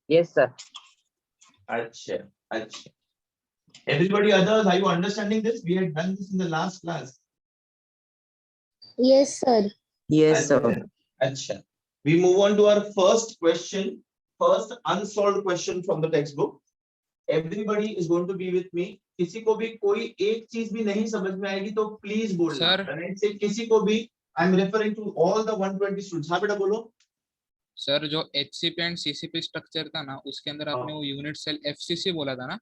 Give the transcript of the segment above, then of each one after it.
Yes, sir. अच्छा अच्छा. Everybody others, are you understanding this? We had done this in the last class. Yes, sir. Yes, sir. अच्छा. We move on to our first question. First unsolved question from the textbook. Everybody is going to be with me. किसी को भी कोई एक चीज भी नहीं समझ में आएगी तो प्लीज बोलना. से किसी को भी. I'm referring to all the 120 students. हाँ बेटा बोलो. सर जो HCP एंड CCP स्ट्रक्चर था ना, उसके अंदर आपने वो यूनिट सेल FCC बोला था ना.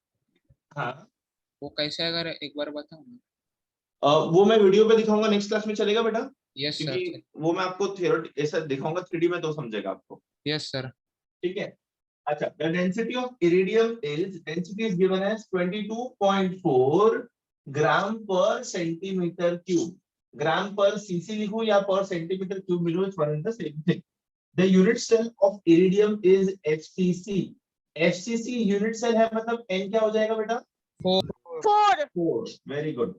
हाँ. वो कैसे अगर एक बार बताओ. वो मैं वीडियो पे दिखाऊंगा, नेक्स्ट क्लास में चलेगा बेटा? Yes sir. क्योंकि वो मैं आपको थ्योरेटिक ऐसा दिखाऊंगा 3D में तो समझेगा आपको. Yes sir. ठीक है. अच्छा, the density of iridium is given as 22.4 gram per centimeter cube. ग्राम पर cc लिखूं या पर सेंटीमीटर क्यूब लिखूं, it's one and the same thing. The unit cell of iridium is FCC. FCC unit cell है, मतलब n क्या हो जाएगा बेटा? 4. Very good.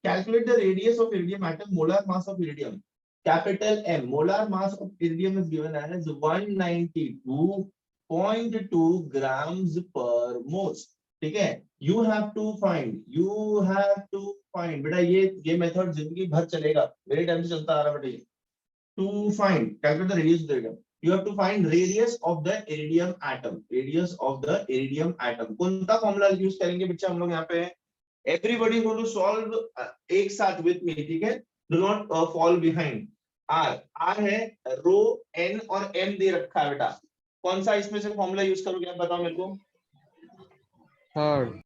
Calculate the radius of iridium atom. Molar mass of iridium, capital M. Molar mass of iridium is given as 192.2 grams per mole. ठीक है. You have to find बेटा, ये मेथड जिंदगी भर चलेगा, मेरे टाइम से चलता आ रहा बेटा ये. To find, calculate the radius of the iridium. You have to find radius of the iridium atom. Radius of the iridium atom. कौन सा फॉर्मूला यूज करेंगे बच्चा हम लोग यहाँ पे? Everybody going to solve एक साथ with me, ठीक है? Do not fall behind. R है रो n और m दे रखा है बेटा. कौन सा इसमें से फॉर्मूला यूज करोगे आप बताओ मेरे को? थर्ड.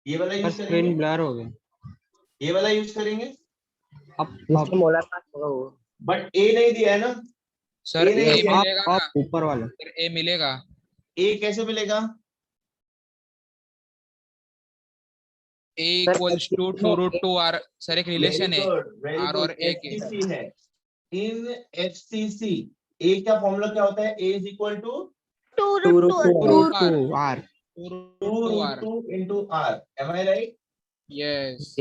ये वाला यूज स्क्रीन करेंगे. ब्लर हो गया. ये वाला यूज करेंगे. इसमें मोलर मास होगा वो. बट ए नहीं दिया है ना सर. A नहीं ए दिया. मिलेगा ना ऊपर वाला. सर. ए मिलेगा. ए कैसे मिलेगा? A equals to 2√2r. Sir एक रिलेशन है R और A के. FCC है. इन FCC A का फॉर्मूला क्या होता है? A is equal to 2√2r. 2√2 into R. Am I right? Yes.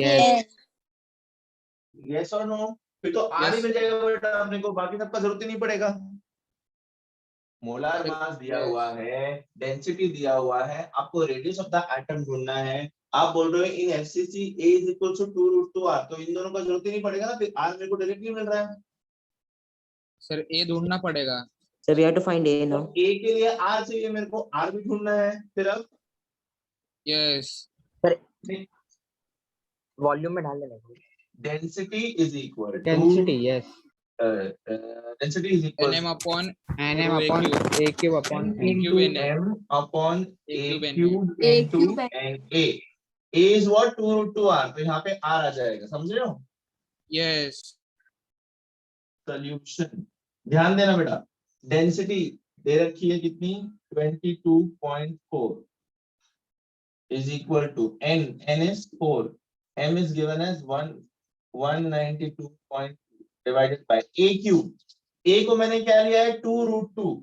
Yes or no? फिर तो R ही Yes. मिल जाएगा बेटा अपने को, बाकी सबका जरूरत ही नहीं पड़ेगा. मोलार मास दिया हुआ है, डेंसिटी दिया हुआ है, आपको रेडियस ऑफ द एटम ढूंढना है. आप बोल रहे हो इन FCC A is equal to 2√2r, तो इन दोनों का जरूरत ही नहीं पड़ेगा ना, फिर R मेरे को डायरेक्टली मिल रहा है. सर ए ढूंढना पड़ेगा. Sir, we have to find A now. A के लिए R चाहिए, मेरे को R भी ढूंढना है. फिर अब यस. वॉल्यूम में डाल देना. Density is equal to density. Yes. Density is equal nm upon nm upon a cube upon n. into m upon a cube into n. A is what? 2√2r. तो यहाँ पे R आ जाएगा, समझ रहे हो? यस. सोल्यूशन ध्यान देना बेटा. डेंसिटी दे रखी है कितनी? 22.4 is equal to n is 4, m is given as 192. divided by a cube. a को मैंने क्या लिया है? 2√2.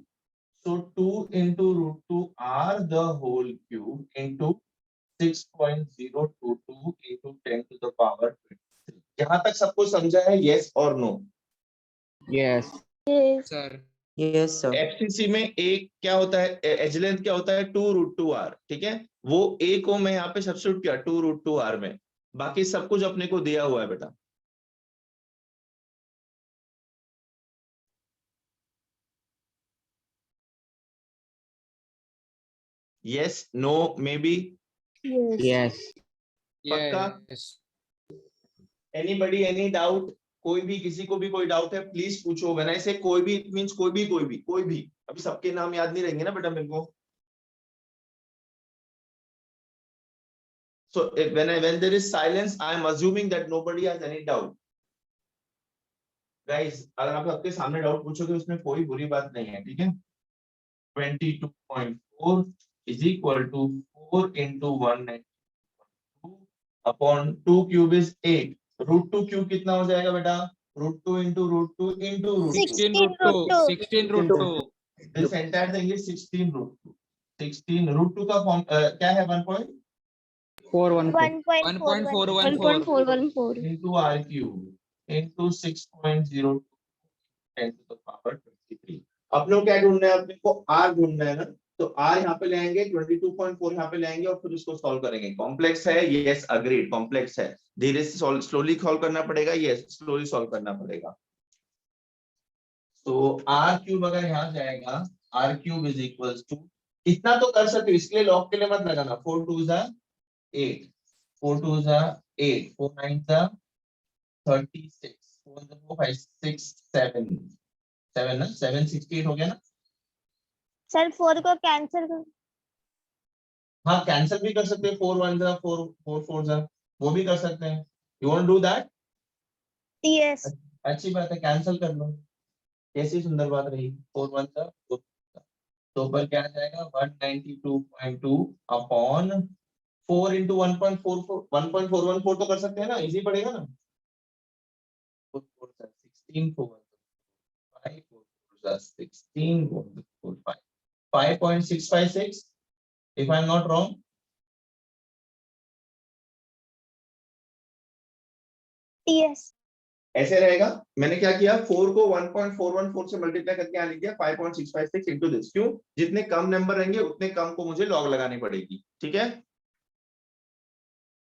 so 2 into √2r the whole cube into 6.022 into 10 to the power 23. यहाँ तक सबको समझा है? yes or no? Yes. Sir. Yes, sir. FCC में a क्या होता है? एज लेंथ क्या होता है? 2√2r. ठीक है, वो a को मैं यहाँ पे सब्स्टिट्यूट किया 2√2r में. बाकी सब कुछ अपने को दिया हुआ है बेटा. yes, no, maybe. यस. पक्का? यस. anybody any doubt? कोई भी, किसी को भी कोई डाउट है प्लीज पूछो. व्हेन आई से कोई भी, इट मींस कोई भी. अभी सबके नाम याद नहीं रहेंगे ना बेटा मेरे को. so when there is silence I am assuming that nobody has any doubt. guys, अगर आप सबके सामने डाउट पूछोगे उसमें कोई बुरी बात नहीं है, ठीक है? 22.4 is equal to 4 into 192 upon 2 cube is 8. √2 cube कितना हो जाएगा बेटा? √2 into √2 into √2. 16√2. This entire thing is 16√2. 16 √2 का फॉर्म क्या है? 1.414 into r cube into 6.02 10 to the power 23. अपने को क्या ढूंढना है, अपने को आर ढूंढना है ना, तो आर यहाँ पे लेंगे, 22.4 यहाँ पे लेंगे और फिर इसको सॉल्व करेंगे। कॉम्प्लेक्स है, यस अग्रीड, कॉम्प्लेक्स है, धीरे से स्लोली सॉल्व करना पड़ेगा, यस स्लोली सॉल्व करना पड़ेगा। तो आर क्यूब अगर यहाँ जाएगा, r cube is equals to, इतना तो कर सकते हो, इसके लिए लॉग के लिए मत लगाना, 4 2 जा 8, 4 2 जा 8, 4 9 जा 36, 4 4 5 6 7 7 ना, 768 हो गया ना। सर 4 को कैंसिल कर। हाँ कैंसिल भी कर सकते हैं, 4 1 जा 4 4 4 जा, वो भी कर सकते हैं। You want do that? Yes अच्छी बात है, कैंसिल कर लो, कैसी सुंदर बात रही। 4 1 जा 4, तो ऊपर क्या आ जाएगा, 192.2 अपॉन 4 इंटू 1.44 1.414 तो कर सकते हैं ना, इजी पड़ेगा ना। 4 4 16 4 5 4 16 4 5 5.656 if I am not wrong। Yes ऐसे रहेगा। मैंने क्या किया, 4 को 1.414 से मल्टीप्लाई करके यहाँ लिख दिया 5.656 इंटू दिस। क्यों? जितने कम नंबर रहेंगे उतने कम को मुझे लॉग लगानी पड़ेगी, ठीक है।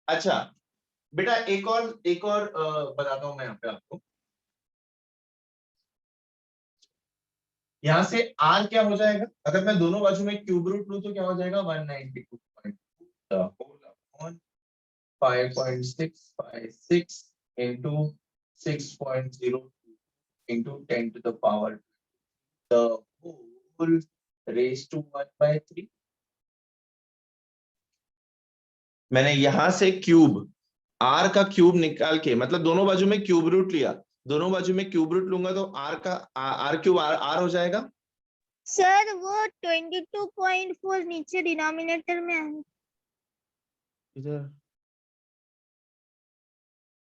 अच्छा बेटा एक और बताता हूं मैं यहाँ पे आपको। यहाँ से r क्या हो जाएगा, अगर मैं दोनों बाजू में क्यूब रूट लूं तो क्या हो जाएगा, 192.2 5.656 into 6.02 into 10 to the power the whole raised to 1/3। मैंने यहां से क्यूब r का क्यूब निकाल के, मतलब दोनों बाजू में क्यूब रूट लिया, दोनों बाजू में क्यूब रूट लूंगा तो r का r क्यूब r हो जाएगा। सर वो 22.4 नीचे डिनोमिनेटर में है। इधर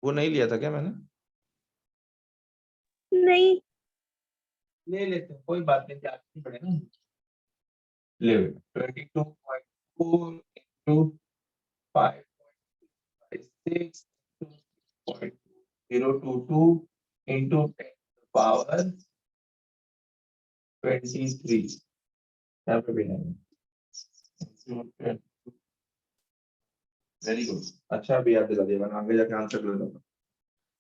वो नहीं लिया था क्या मैंने? नहीं ले लेते हैं, कोई बात नहीं, क्या पड़ेगा। ले 22.4 into 5.56 022 into 10 to the power 23। यहाँ पे भी नहीं, वेरी गुड, अच्छा अभी याद दिला दिया, मैंने आगे जाके आंसर कर दूंगा।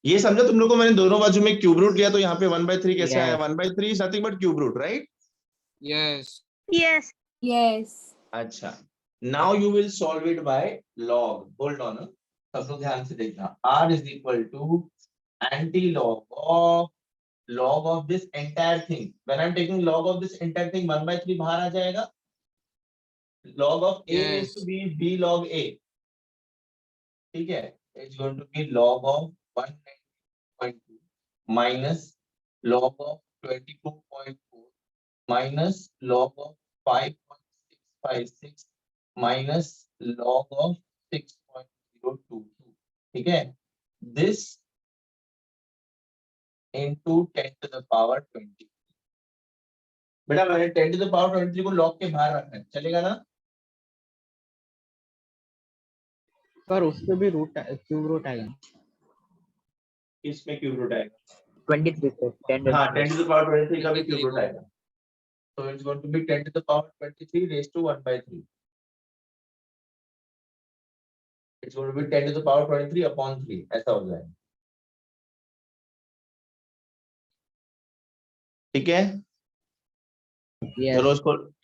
ये समझो तुम लोग को, मैंने दोनों बाजू में क्यूब रूट लिया तो यहाँ पे 1/3 कैसे आया, Yes. 1/3 is nothing but cube root, right. Yes yes Yes. अच्छा, now you will solve it by log. Hold on, सब लोग ध्यान से देखना। r is equal to anti log of this entire thing। when I'm taking log of this entire thing, 1/3 बाहर आ जाएगा, log of a is to Yes. be b log a, ठीक है। it's going to be log of 190.2 minus log of 22.4 minus log of 5.656 minus log of 6.022, ठीक है। this into 10 to the power 20। बेटा मैंने 10 to the power 23 को log के बाहर रखा है, चलेगा ना। पर उसपे भी रूट क्यूब रूट आएगा। इसमें क्यूब रूट आएगा, 23 sir, 10 हाँ 10 to the power 23 का भी 23 क्यूब रूट को। आएगा। So it's going to be 10 to the power 23 raised to 1/3। It's going to be 10 to the power 23 upon 3, ऐसा हो जाएगा, ठीक है। Yes. चलो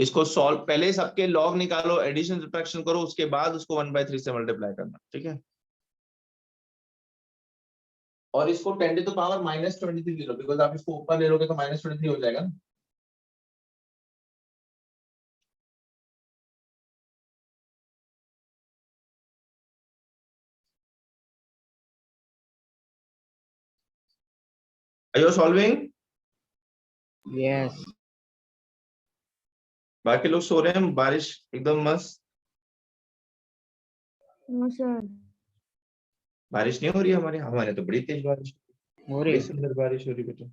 इसको सॉल्व, पहले सबके लॉग निकालो, एडिशन सब्ट्रैक्शन करो, उसके बाद उसको 1/3 से मल्टीप्लाई करना, ठीक है। और इसको 10 टू द पावर -23 ले लो, बिकॉज आप इसको ऊपर ले लोगे तो -23 हो जाएगा ना। Are you solving? Yes. बाकी लोग सो रहे हैं, बारिश एकदम मस्त। नो सर बारिश नहीं हो रही है हमारे यहाँ, हमारे तो बड़ी तेज बारिश, हो बड़ी रही सुंदर बारिश हो रही बेटा।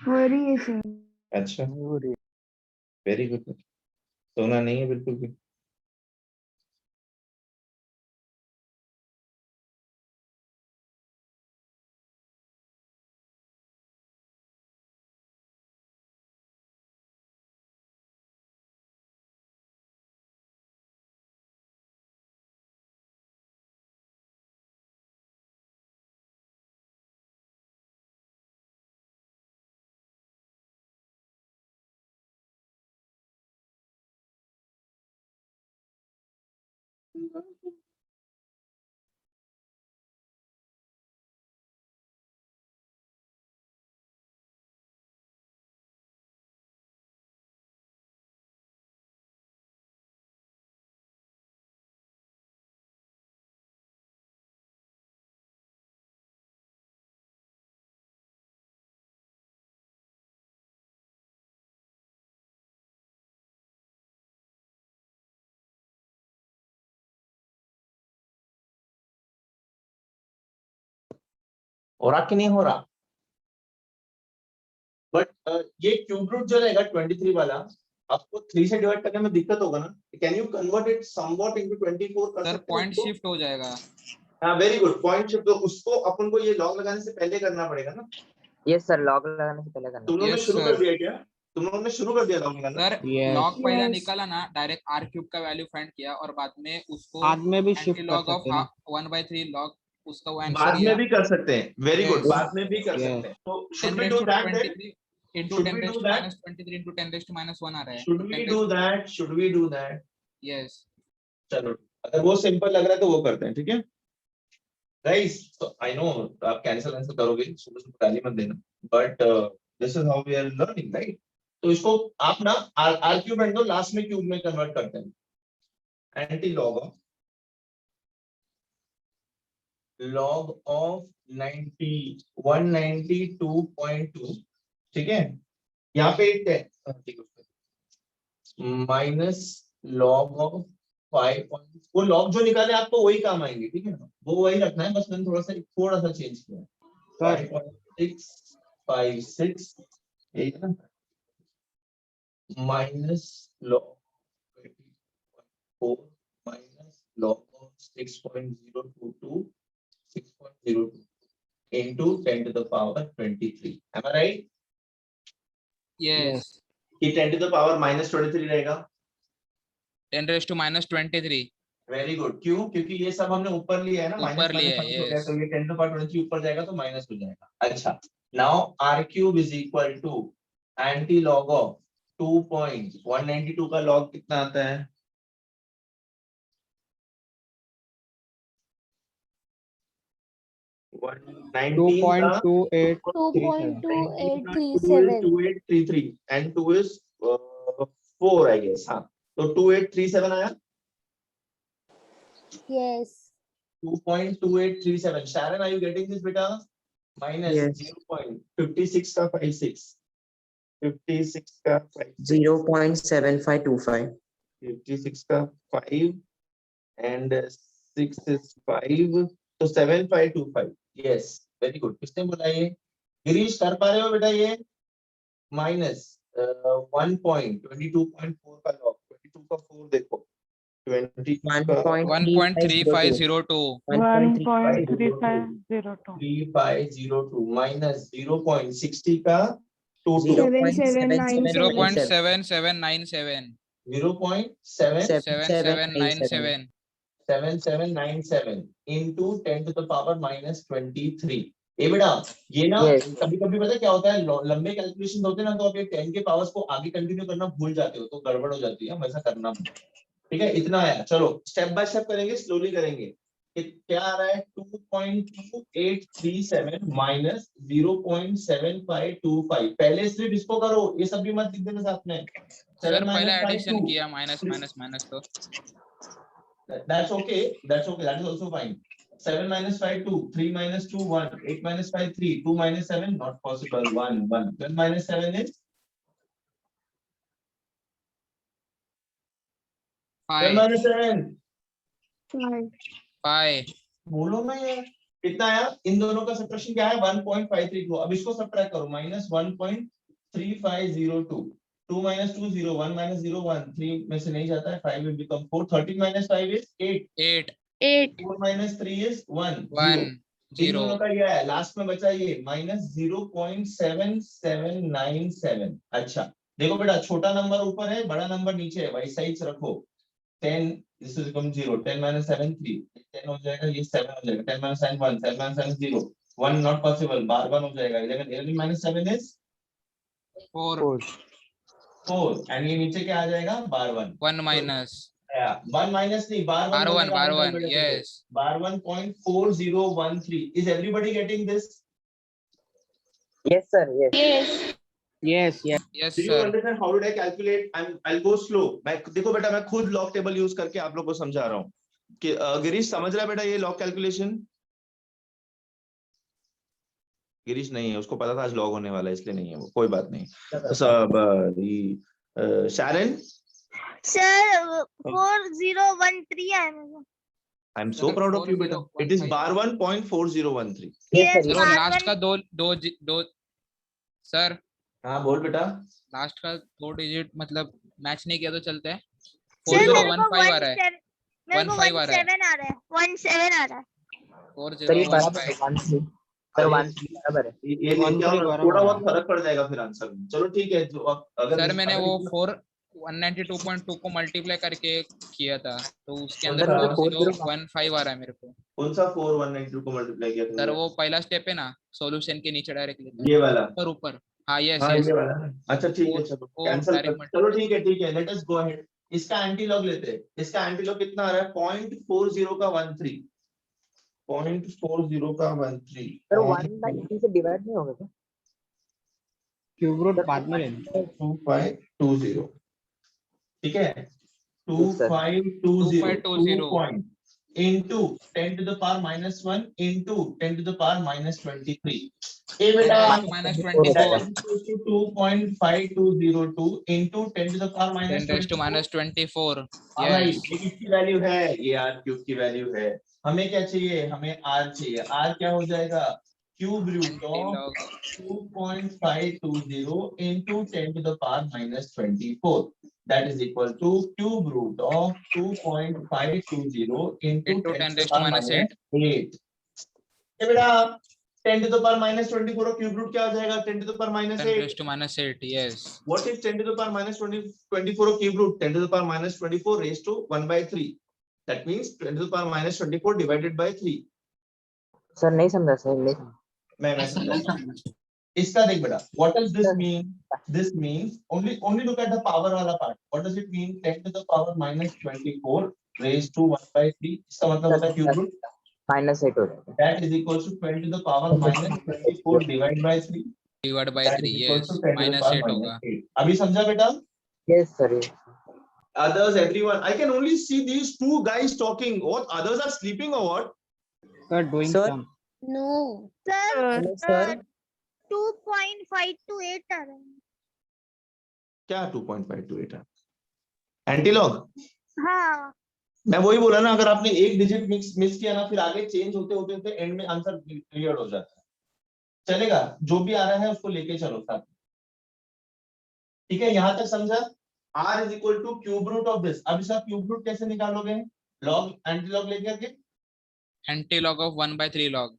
हो रही है सर। अच्छा, हो रही वेरी गुड। सोना नहीं है बिल्कुल भी। हो रहा कि नहीं हो रहा? बट ये क्यूब रूट जो रहेगा 23 वाला, आपको 3 से डिवाइड करने में दिक्कत होगा ना? Can you convert it somewhat into 24 कर सर सकते हो पॉइंट उसको? शिफ्ट हो जाएगा। हाँ वेरी गुड, पॉइंट शिफ्ट। तो उसको अपन को ये लॉग लगाने से पहले करना पड़ेगा ना? यस सर, लॉग लगाने से पहले करना। तुम लोगों ने Yes, शुरू sir. कर दिया क्या? तुम लोगों ने शुरू कर दिया लॉग लगाना? Sir Yes. लॉग पहले Yes. निकाला ना, डायरेक्ट आर क्यूब का वैल्यू फाइंड किया और बाद में उसको बाद में भी शिफ्ट एंटी कर लॉग ऑफ सकते हैं ना? 1/3 लॉग उसका वो आंसर बाद में दिया। भी कर सकते हैं, वेरी गुड, Yes. बाद में भी कर Yes. सकते हैं। तो 10 should we raised do to that then? 23 into Should 10 we do raised to that? minus 23 into 10 raised to minus 1 आ रहा है। Should तो we 10 do raised to- that? Should we do that? Yes. चलो, अगर वो simple लग रहा है तो वो करते हैं, ठीक है गाइस? तो आई नो आप कैंसिल आंसर करोगे, सुबह सुबह गाली मत देना, but this is how we are learning, right? तो इसको आप ना आर क्यूब एंड लास्ट में क्यूब में कन्वर्ट करते हैं। एंटी लॉग ऑफ 192.2, ठीक है? यहाँ पे माइनस लॉग ऑफ 5, वो लॉग जो निकाले आपको वही काम आएंगे, ठीक है ना? वो वही रखना है, बस मैंने थोड़ा सा चेंज किया है। 5.656 है ना, minus log 4 minus log of 6.022 into 10 to the power 23. Am I right? Yes. कि 10 to the power -23 रहेगा। 10 raised to minus 23. Very good. क्यों? क्योंकि ये सब हमने ऊपर लिया है ना, ऊपर माइनस लिया है, माइनस हो गया, yes. तो ये 10 to the power 23 ऊपर जाएगा तो माइनस हो जाएगा। अच्छा, now r cube is equal to anti log of 2.192 का लॉग कितना आता है? 2.28 2833 and 2 is 4 I guess। हाँ, तो 2837 आया। Yes. 2.2837। Sharon, are you getting this beta? Minus Yes. 0.56 का 56, 56 का 5, 0.7525. 56 का 5 and 6 is 5, तो 7525। Yes, very good। किसने बोला ये? गिरीश कर पा रहे हो बेटा ये? माइनस 1.22.4 का लॉग, 22 का 4 देखो, 22 का 1.3502. 1.3502. 3502 माइनस 0.60 का 22, 0.7797. 0.7797 7797. into 10 to the power -23। ये बेटा ये ना Yes. कभी कभी पता है क्या होता है, लंबे कैलकुलेशन होते हैं ना, तो आप ये 10 के पावर्स को आगे कंटिन्यू करना भूल जाते हो, तो गड़बड़ हो जाती है, वैसा करना मत। ठीक है, इतना आया। चलो स्टेप बाय स्टेप करेंगे, स्लोली करेंगे। क्या आ रहा है? 2.2837 माइनस 0.7525। पहले सिर्फ इसको करो, ये सब भी मत लिख देना साथ में। सर पहले एडिशन किया माइनस माइनस माइनस, तो That's okay, that is also fine। 7 minus 5 2, 3 minus 2 1, 8 minus 5 3, 2 minus 7 not possible, 1 1, 10 minus 7 is 10 5. minus 7। 5. बोलो मैं यार, कितना आया? इन दोनों का सब्ट्रैक्शन क्या है? 1.532। अब इसको सब्ट्रैक्ट करो, माइनस 1.3502, 2 minus 2 0, 1 minus 0 1, 3 में से नहीं जाता है, 5 will become 4, 13 minus 5 is 8, 8. 4 minus 3 is 1 1 इन दोनों 0. का ये है, लास्ट में बचा ये माइनस 0.7797। अच्छा देखो बेटा, छोटा नंबर ऊपर है, बड़ा नंबर नीचे है, वाइट साइड रखो। 10 this will become 0, 10 minus 7 3, 10 हो जाएगा, ये 7 हो जाएगा, 10 minus 9 1, 10 minus 7 0, 1 not possible, बार 1 हो जाएगा, 11 minus 7 is 4. 4 and ये नीचे क्या आ जाएगा? बार 1 1 minus 1 minus 3 bar 1 bar 1 बनेगा, bar अंदर 1 बैठे थे। yes bar 1.4013. Is everybody getting this? Yes, sir. Yes. Yes, yes. yes Do you sir understand how did I calculate? I'll go slow. मैं देखो बेटा, मैं खुद लॉग टेबल यूज करके आप लोग को समझा रहा हूँ कि गिरीश समझ रहा है बेटा ये लॉग कैलकुलेशन? गिरीश नहीं है, उसको पता था आज लॉग होने वाला है इसलिए नहीं है वो, कोई बात नहीं। सब शैरन, सर 4013 है मेरा। I am so proud of you बेटा। इट इज bar 1.4013. Yes, sir. Yes, Yes. Sir bar last one- का दो सर हाँ बोल बेटा। लास्ट का 2 डिजिट मतलब मैच नहीं किया तो चलते हैं। सर मेरे को 4015 आ रहा है 17 मेरे को 15 आ रहा है 17 आ रहा है 17 आ रहा है। सर ये बराबर है 4015 1 3 सर 1 3 बराबर है। ये लेके आओ ना, थोड़ा बहुत फर्क पड़ जाएगा फिर आंसर में। चलो ठीक है, जो अगर सर मैंने वो अगर 192.2 को मल्टीप्लाई करके किया था तो उसके कौन अंदर सा? 4015 आ रहा है मेरे को। कौन सा 4192 को मल्टीप्लाई किया सर तुमने? वो पहला स्टेप है ना सॉल्यूशन के नीचे डायरेक्ट लेता ये वाला? है ऊपर हाँ यस हाँ यस ये वाला ना? अच्छा ठीक है, चलो वो कैंसिल direct कर, चलो ठीक है, लेट अस गो अहेड। इसका एंटी लॉग लेते हैं। इसका एंटी लॉग कितना आ रहा है? 0.40 का 13, 0.40 का 13। सर 1/3 से डिवाइड नहीं होगा क्या? क्यूब रूट बाद में लेना। 2520, ठीक है? Yes, sir. 2520 point into 10 to the power minus 1 into 10 to the power minus 23. ए बेटा, minus that 24 is equal to 2.5202 into 10 to the power minus 10 raised to 24. minus 24 हाँ भाई, yes ये किसकी वैल्यू है? ये r क्यूब की वैल्यू है। हमें क्या चाहिए? हमें r चाहिए। r क्या हो जाएगा? Cube root of log 2.520 into 10 to the power minus 24. That is equal to cube root of 2.520 into 10 to the power minus 8. ये बेटा 10 to the power minus 24 और क्यूब रूट क्या हो जाएगा? 10 to the power minus 10 8. raised to minus 8 yes What is 10 to the power minus 24 और cube root? 10 to the power minus 24 raised to 1/3. That means 10 to the power minus 24 divided by 3. Sir नहीं समझा sir, नहीं समझा। मैं समझा। इसका देख बेटा, what does this mean? This means only look at the power वाला part. What does it mean? 10 to the power minus 24 raised to 1/3. इसका मतलब होता है क्यूब रूट। -8 हो जाएगा। That is equal to 10 to the power minus 24 divided by 3. divided by That 3 is equal yes to 10 to the minus power 8 minus होगा 8. अभी समझा बेटा? Yes, sir. Yes. Others, everyone. I can only see these two guys talking. What, others are sleeping or what? Sir, doing Sir. phone. No sir Hello, sir. 2.528 आ रहा है। क्या 2.528 है? Antilog? हाँ मैं वही बोला ना, अगर आपने एक डिजिट मिस किया ना, फिर आगे चेंज होते होते एंड में आंसर क्लियर हो जाता है। चलेगा, जो भी आ रहा है उसको लेके चलो साथ में। ठीक है, यहां तक समझा? r is equal to cube root of this. अब इसका क्यूब रूट कैसे निकालोगे? लॉग, एंटी लॉग लेके आके anti log of 1/3 log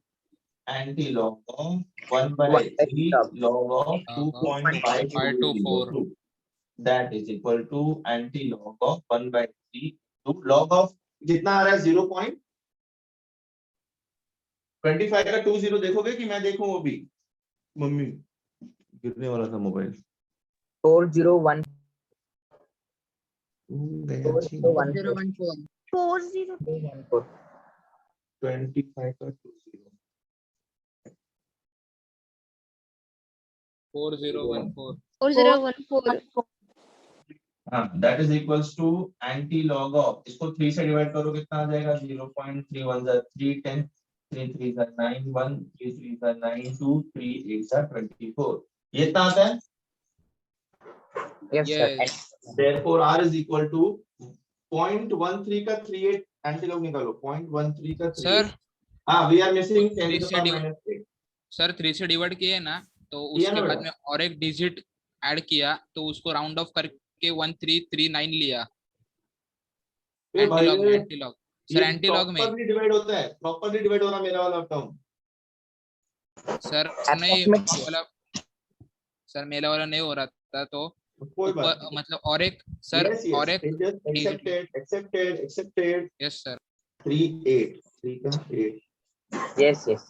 anti log of 1/3 log of 2.524 that is equal to anti log of 1/3 log of कितना आ रहा है? 0.25 का 20 देखोगे कि मैं देखूं? वो भी मम्मी गिरने वाला था मोबाइल। 401 फोर 4014 25 का 20 4014 4014 हाँ, that is equals to anti log of, इसको 3 से डिवाइड करो कितना आ जाएगा? 0.31 3 10 3 3 9 1 3 3 9 2 3 8 24। ये कितना आता है? Yes, sir. yes Therefore r is equal to 0.13 का 38 एंटी लॉग निकालो। 0.13 का 38। सर हाँ, we are missing 10 to the 3 से power डिवाइड minus 8। सर 3 से डिवाइड किए ना तो किया उसके ना बाद बेटा? में और एक डिजिट ऐड किया तो उसको राउंड ऑफ करके 1339 लिया ए एंटी भाई, लॉग में anti log sir anti log में प्रॉपर्ली डिवाइड होता है, प्रॉपर्ली डिवाइड हो रहा मेरा वाला टर्म। सर नहीं वाला सर मेरा वाला नहीं हो रहा था तो कोई बात ऊपर मतलब और एक सर yes, yes. और एक accepted यस सर 3 8 3 का 8 Yes, yes.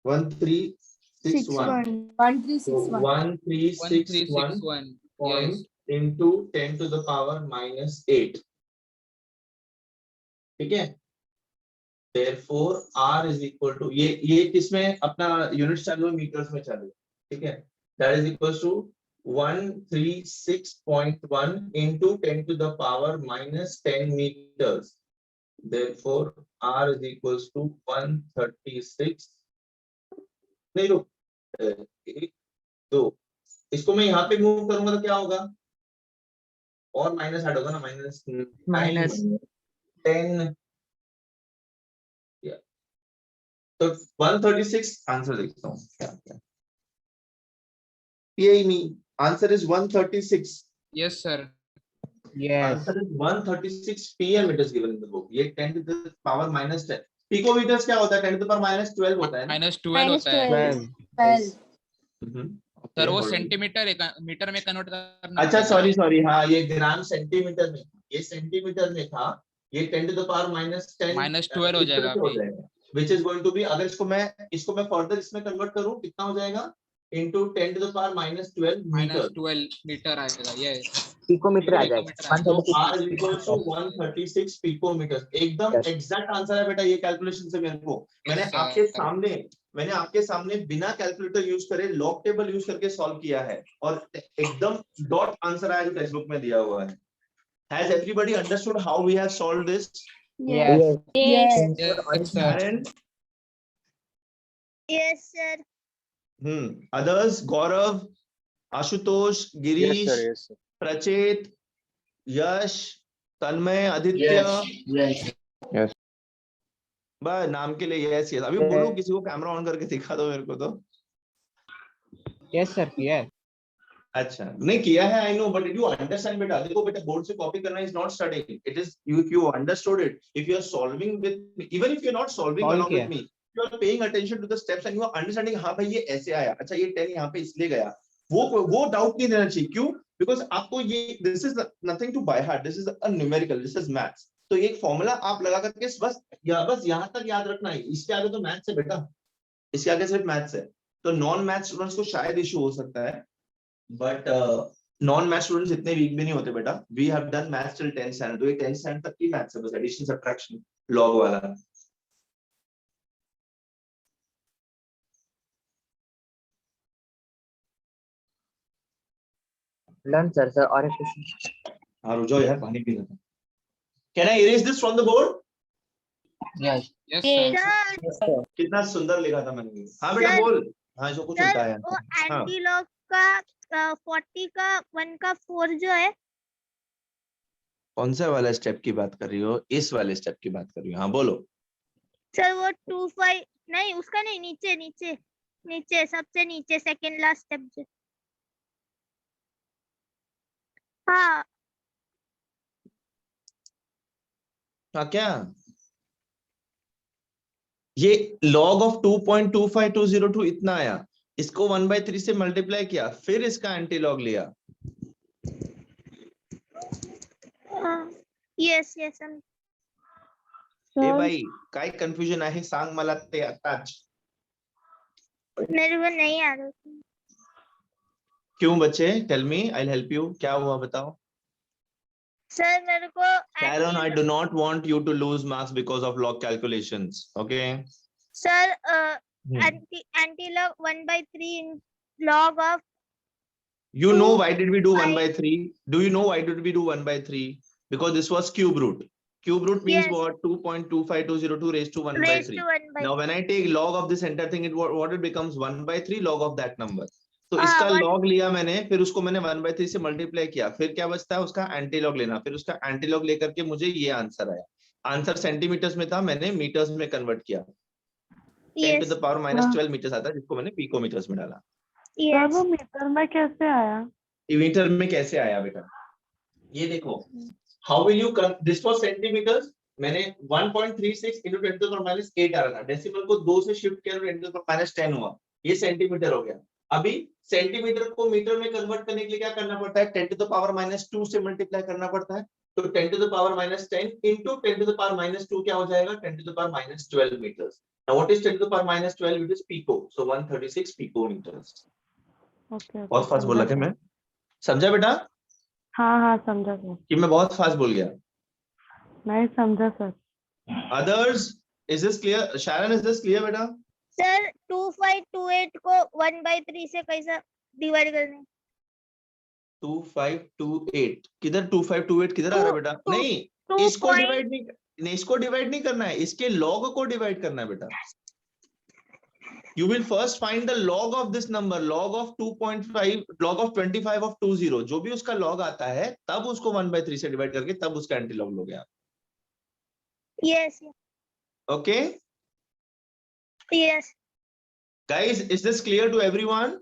1361 1361 1361 1361 yes into 10 to the power minus 8. ठीक है, therefore r is equal to ये किसमें अपना यूनिट चालू है, मीटर्स में चालू है, ठीक है, that is equals to 136.1 into 10 to the power minus 10 meters. Therefore r is equals to 136, नहीं रुक, 1 2, इसको मैं यहाँ पे मूव करूंगा तो क्या होगा, और माइनस ऐड होगा ना, माइनस 10, तो 136 आंसर देखता हूँ क्या क्या, यही नहीं, answer is 136. Yes sir. Yes. Answer is 136 pm it is given in the book. ये 10 to the power minus 10 picometres क्या होता है, 10 to the power minus 12 होता है ना? -12 होता है 12. सर, वो Okay, सेंटीमीटर मीटर में कन्वर्ट करना अच्छा पड़ेगा। सॉरी हाँ, ये ग्राम सेंटीमीटर में, ये सेंटीमीटर में था, ये 10 to the power minus 10 -12 हो जाएगा अभी। which is going to be, अगर इसको मैं फर्दर इसमें कन्वर्ट करूं कितना हो जाएगा, into 10 to the power minus 12 metre, -12 metre आएगा, ये पिकोमीटर आ जाएगा, तो r is equal to 136 picometre. एकदम एग्जैक्ट आंसर है बेटा, ये कैलकुलेशन से मेरे को, मैंने आपके सामने बिना कैलकुलेटर यूज करे लॉग टेबल यूज करके सॉल्व किया है, और एकदम डॉट आंसर आया जो टेक्स्ट बुक में दिया हुआ है. Has everybody understood how we have solved this? Yes. Yes. Yes, sir. And Yes, sir. others, Gaurav, Ashutosh, Girish, Yes, sir. Yes, sir. Prachit, Yash, Tanmay, Aditya. Yes. बस नाम के लिए यस यस. अभी बोलो, किसी को कैमरा ऑन करके दिखा दो मेरे को तो. Yes, sir. Yes. अच्छा नहीं किया है, I know, but you understand बेटा, देखो बेटा बोर्ड से कॉपी करना is not studying, it is you understood it, if you are solving with, even if you are not solving along with me, you are paying attention to the steps and you are understanding, हाँ भाई ये ऐसे आया, अच्छा ये 10 यहाँ पे इसलिए गया, वो डाउट नहीं रहना चाहिए. क्यों? बिकॉज आपको ये, this is nothing to by heart, this is a numerical, this is maths. तो एक फॉर्मूला आप लगा करके बस यहाँ तक याद रखना है, इसके आगे तो मैथ्स है बेटा, इसके आगे सिर्फ मैथ्स है. तो नॉन मैथ्स स्टूडेंट्स को शायद इशू हो सकता है, बट नॉन मैथ्स स्टूडेंट्स इतने वीक भी नहीं होते बेटा. We have done maths till 10th standard, तो ये 10th स्टैंडर्ड तक की मैथ्स है, बस एडिशन सब्ट्रैक्शन लॉग वाला. Learn sir और एक क्वेश्चन. हाँ रुक जाओ यार, पानी पी रहा था. Can I erase this from the board? Yes Yes, sir. sir. कितना सुंदर लिखा था मैंने. हाँ बेटा Sir, बोल. हाँ जो कुछ होता है. सर वो एंटी लॉग का 40 का 1 का 4 जो है, कौन सा वाला स्टेप की बात कर रही हो? इस वाले स्टेप की बात कर रही हो? हाँ बोलो. सर वो 25 नहीं, उसका नहीं, नीचे नीचे नीचे सबसे नीचे सेकंड लास्ट स्टेप जो, हाँ हाँ क्या? ये log of 2.25202 इतना आया, इसको 1/3 से मल्टीप्लाई किया, फिर इसका एंटी लॉग लिया. यस यस ए भाई काय कन्फ्युजन आहे सांग मला ते आताच. मेरे को नहीं आ रहा. क्यों बच्चे? Tell me, I will help you. क्या हुआ बताओ. सर मेरे को Sharon, I do not want you to lose marks because of log calculations. Okay. Sir anti log 1/3 in log of, You know why did we do 1/3? Do you know why did we do 1/3? Because this was cube root. Cube root means Yes. what? 2.25202 raised to 1/3. raised to 1/3. Now when I take log of this entire thing, what it becomes 1/3 log of that number. तो हाँ, इसका one- log लिया मैंने, फिर उसको मैंने 1/3 से multiply किया, फिर क्या बचता है उसका एंटी लॉग लेना, फिर उसका एंटी लॉग लेकर के मुझे ये आंसर आया. आंसर सेंटीमीटर्स में था, मैंने मीटर्स में कन्वर्ट किया. 10 to the power minus 12 metres आता है, जिसको मैंने पिकोमीटर्स में डाला. Yes. वो मीटर में कैसे आया? मीटर में कैसे आया बेटा? ये देखो, how will you this was centimetres, मैंने 1.36 into 10 to the power minus 8 आ रहा था, डेसिमल को 2 से शिफ्ट किया तो 10 to the power minus 10 हुआ, ये सेंटीमीटर हो गया. अभी सेंटीमीटर को मीटर में कन्वर्ट करने के लिए क्या करना पड़ता है? 10 to the power minus 2 से मल्टीप्लाई करना पड़ता है. तो 10 to the power minus 10 into 10 to the power minus 2 क्या हो जाएगा? 10 to the power minus 12 meters. Now what is 10 to the power minus 12? It is pico. So 136 picometers. Okay बहुत fast बोला क्या मैं? समझा बेटा? हाँ हाँ समझा सर। कि मैं बहुत फास्ट बोल गया? नहीं समझा sir. Others, is this clear? Sharon, is this clear बेटा? सर 2528 को 1/3 से कैसा डिवाइड करना है? 2528 किधर? 2528 किधर आ रहा है बेटा? नहीं, इसको डिवाइड नहीं, इसको डिवाइड नहीं करना है, इसके लॉग को डिवाइड करना है बेटा। You will first find the log of this number, log of 2.5, log of 25 of 20, जो भी उसका log आता है, तब उसको 1/3 से डिवाइड करके तब उसका एंटी लॉग लोगे आप। Yes Okay, yes guys, is this clear to everyone?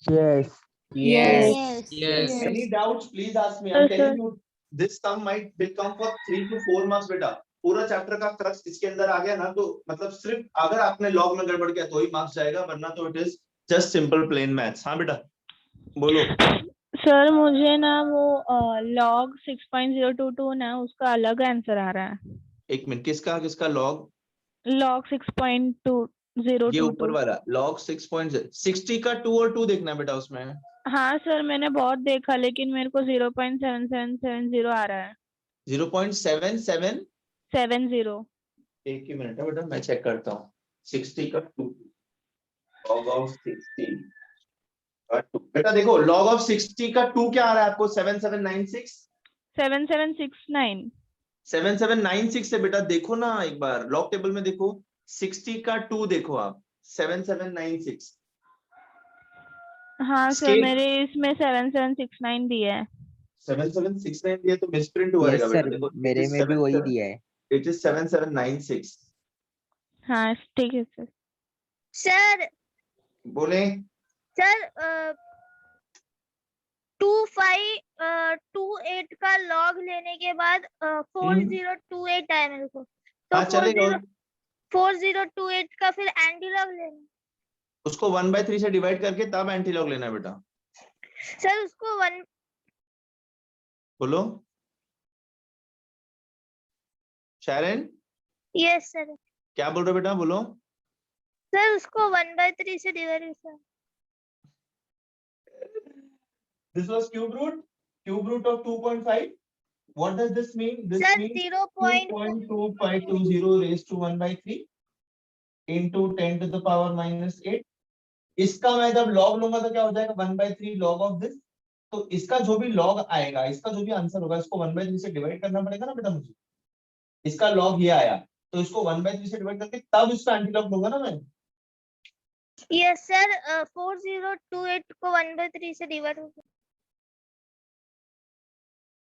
Yes. Yes. Any doubts? Please ask me. Sir, I'm telling you, this sum might become for 3 to 4 marks बेटा। पूरा चैप्टर का crux इसके अंदर आ गया ना, तो मतलब सिर्फ अगर आपने लॉग में गड़बड़ किया तो ही मार्क्स जाएगा, वरना तो it is just simple plain maths. हाँ बेटा बोलो। सर मुझे ना वो log 6.022 ना उसका अलग आंसर आ रहा है। एक मिनट, किसका किसका लॉग? log 6.2022। ये ऊपर वाला log 6.60 का 2 और 2 देखना है बेटा उसमें। हाँ सर मैंने बहुत देखा लेकिन मेरे को 0.7770 आ रहा है। 0.77 70। एक ही मिनट है बेटा, मैं चेक करता हूँ। 60 का 2, log of 60 का 2 बेटा देखो, log of 60 का 2 क्या आ रहा है आपको? 7796 7769। 7796 से बेटा देखो ना एक बार लॉग टेबल में देखो, 60 का 2 देखो आप, 7796। हाँ सर Scale- मेरे इसमें 7769 दिया है। 7769 दिया तो मिसप्रिंट हुआ यस है बेटा, सर, देखो मेरे में भी वही दिया है। It is 7796। हाँ ठीक है सर। सर बोले सर 2528 का लॉग लेने के बाद 4028 आया मेरे को, तो हाँ चलेगा, 4028 का फिर एंटी लॉग लेना उसको 1/3 से डिवाइड करके तब एंटी लॉग लेना है बेटा। सर। उसको 1 बोलो शैरन, यस सर। क्या बोल रहे हो बेटा? बोलो। सर उसको 1/3 से divide sir. This was cube root of 2.5. What does this mean? This sir means 0.2520 raised to 1/3 into 10 to the power minus 8। इसका मैं जब log लूंगा तो क्या हो जाएगा? 1/3 log of this। तो इसका जो भी log आएगा, इसका जो भी आंसर होगा, इसको 1/3 से डिवाइड करना पड़ेगा ना बेटा मुझे। इसका log ये आया तो इसको 1/3 से डिवाइड करके तब इसका एंटी लॉग लूंगा ना मैं। यस सर 4028 को 1/3 से डिवाइड होगा।